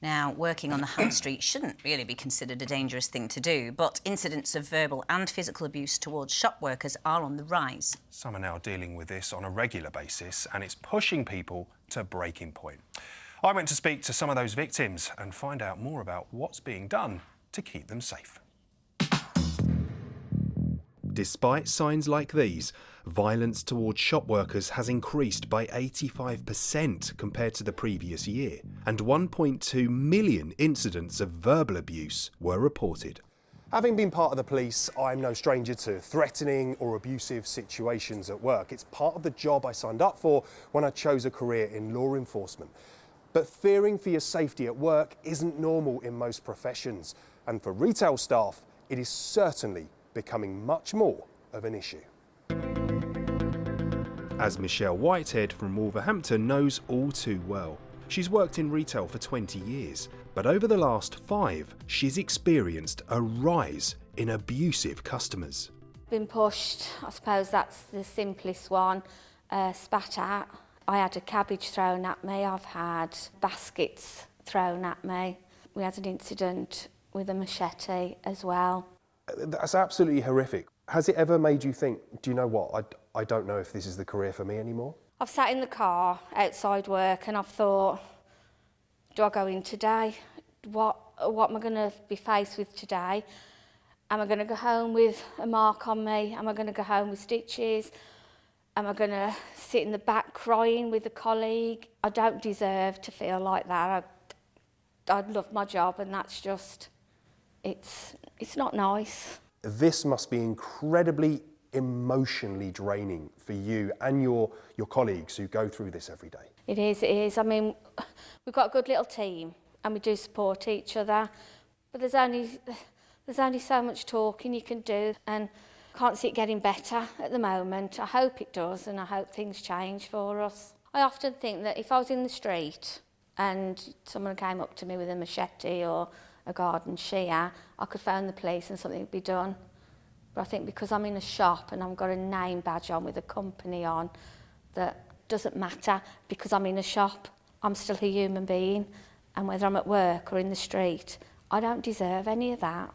Now, working on the high street shouldn't really be considered a dangerous thing to do, but incidents of verbal and physical abuse towards shop workers are on the rise. Some are now dealing with this on a regular basis, and it's pushing people to breaking point. I went to speak to some of those victims and find out more about what's being done to keep them safe. Despite signs like these, violence towards shop workers has increased by 85% compared to the previous year, and 1.2 million incidents of verbal abuse were reported. Having been part of the police, I'm no stranger to threatening or abusive situations at work. It's part of the job I signed up for when I chose a career in law enforcement. But fearing for your safety at work isn't normal in most professions, and for retail staff, it is certainly becoming much more of an issue. As Michelle Whitehead from Wolverhampton knows all too well. She's worked in retail for 20 years, but over the last 5, she's experienced a rise in abusive customers. Been pushed, I suppose that's the simplest one, spat at. I had a cabbage thrown at me, I've had baskets thrown at me. We had an incident with a machete as well. That's absolutely horrific. Has it ever made you think, do you know what, I don't know if this is the career for me anymore? I've sat in the car outside work and I've thought, do I go in today? What am I going to be faced with today? Am I going to go home with a mark on me? Am I going to go home with stitches? Am I going to sit in the back crying with a colleague? I don't deserve to feel like that. I love my job, and that's just, it's not nice. This must be incredibly emotionally draining for you and your colleagues who go through this every day. It is. I mean, we've got a good little team and we do support each other, but there's only so much talking you can do, and I can't see it getting better at the moment. I hope it does, and I hope things change for us. I often think that if I was in the street and someone came up to me with a machete or a garden shear, I could phone the police and something would be done. But I think because I'm in a shop and I've got a name badge on with a company on, that doesn't matter. Because I'm in a shop, I'm still a human being, and whether I'm at work or in the street, I don't deserve any of that.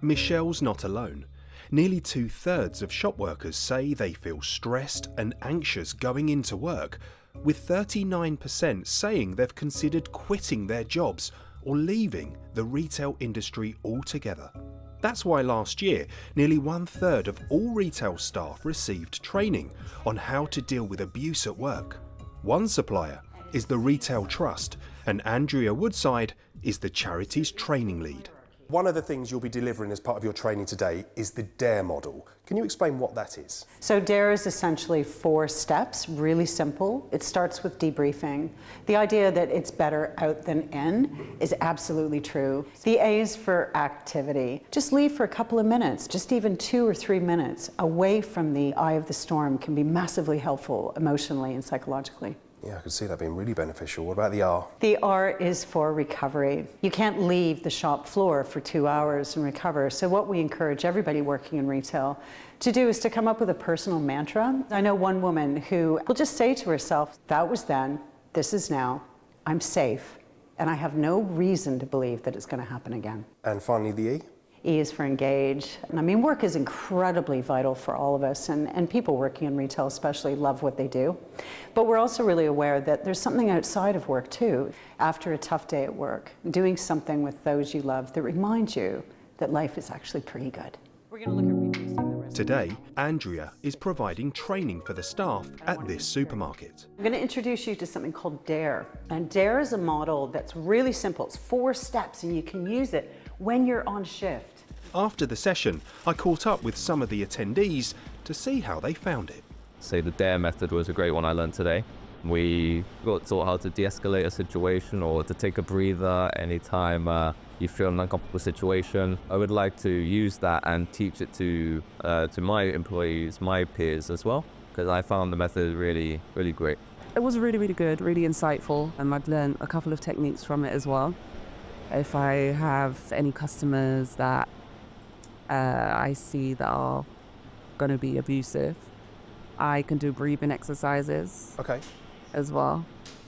Michelle's not alone. Nearly 2/3 of shop workers say they feel stressed and anxious going into work, with 39% saying they've considered quitting their jobs or leaving the retail industry altogether. That's why last year, nearly 1/3 of all retail staff received training on how to deal with abuse at work. One supplier is the Retail Trust, and Andrea Woodside is the charity's training lead. One of the things you'll be delivering as part of your training today is the DARE model. Can you explain what that is? So DARE is essentially 4 steps, really simple. It starts with debriefing. The idea that it's better out than in is absolutely true. The A is for activity. Just leave for a couple of minutes, just even 2 or 3 minutes away from the eye of the storm can be massively helpful emotionally and psychologically. Yeah, I can see that being really beneficial. What about the R? The R is for recovery. You can't leave the shop floor for 2 hours and recover. So what we encourage everybody working in retail to do is to come up with a personal mantra. I know one woman who will just say to herself, that was then, this is now, I'm safe, and I have no reason to believe that it's going to happen again. And finally, the E? E is for engage. I mean, work is incredibly vital for all of us, and people working in retail especially love what they do. But we're also really aware that there's something outside of work too. After a tough day at work, doing something with those you love that reminds you that life is actually pretty good. We're going to look at reducing the risk. Today, Andrea is providing training for the staff at this supermarket. I'm going to introduce you to something called DARE. And DARE is a model that's really simple. It's 4 steps, and you can use it when you're on shift. After the session, I caught up with some of the attendees to see how they found it. Say the DARE method was a great one I learned today. We got taught how to de-escalate a situation or to take a breather anytime you feel an uncomfortable situation. I would like to use that and teach it to my employees, my peers as well, because I found the method really, really great. It was really, really good, really insightful, and I'd learned a couple of techniques from it as well. If I have any customers that I see that are going to be abusive, I can do breathing exercises. Okay. As well.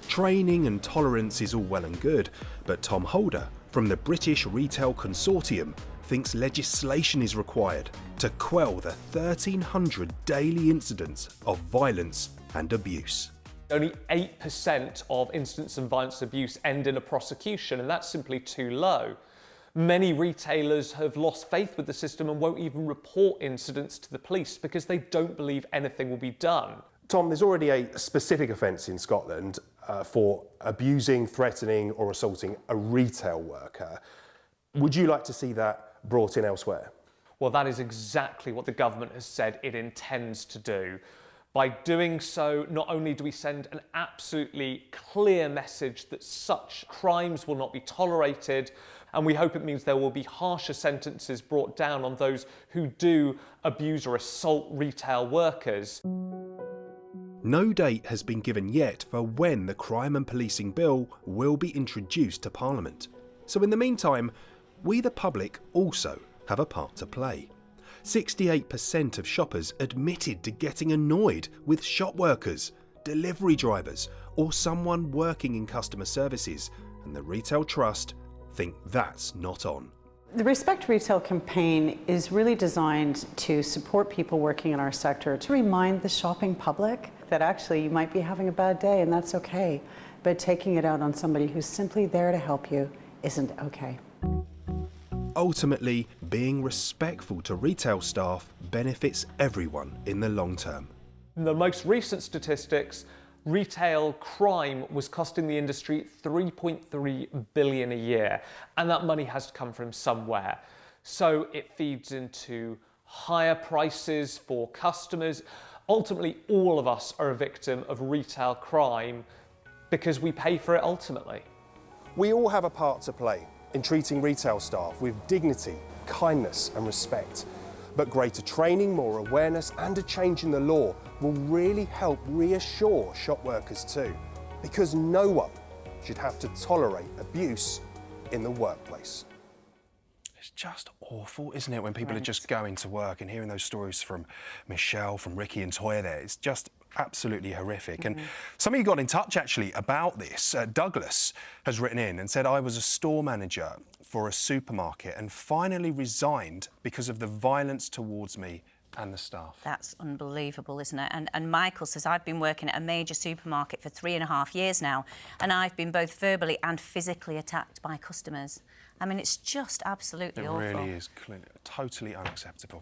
Training and tolerance is all well and good, but Tom Holder from the British Retail Consortium thinks legislation is required to quell the 1,300 daily incidents of violence and abuse. Only 8% of incidents of violence and abuse end in a prosecution, and that's simply too low. Many retailers have lost faith with the system and won't even report incidents to the police because they don't believe anything will be done. Tom, there's already a specific offence in Scotland for abusing, threatening or assaulting a retail worker. Would you like to see that brought in elsewhere? Well, that is exactly what the government has said it intends to do. By doing so, not only do we send an absolutely clear message that such crimes will not be tolerated, and we hope it means there will be harsher sentences brought down on those who do abuse or assault retail workers. No date has been given yet for when the Crime and Policing Bill will be introduced to Parliament. So in the meantime, we the public also have a part to play. 68% of shoppers admitted to getting annoyed with shop workers, delivery drivers or someone working in customer services, and the Retail Trust think that's not on. The Respect Retail campaign is really designed to support people working in our sector, to remind the shopping public that actually you might be having a bad day and that's okay, but taking it out on somebody who's simply there to help you isn't okay. Ultimately, being respectful to retail staff benefits everyone in the long term. In the most recent statistics, retail crime was costing the industry $3.3 billion a year, and that money has to come from somewhere. So it feeds into higher prices for customers. Ultimately, all of us are a victim of retail crime because we pay for it ultimately. We all have a part to play in treating retail staff with dignity, kindness and respect. But greater training, more awareness and a change in the law will really help reassure shop workers too, because no one should have to tolerate abuse in the workplace. It's just awful, isn't it, when people are just going to work and hearing those stories from Michelle, from Ricky and Toya there. It's just absolutely horrific. And some of you got in touch actually about this. Douglas has written in and said, I was a store manager for a supermarket and finally resigned because of the violence towards me and the staff. That's unbelievable, isn't it? And Michael says, I've been working at a major supermarket for 3.5 years now, and I've been both verbally and physically attacked by customers. I mean, it's just absolutely awful. It really is totally unacceptable.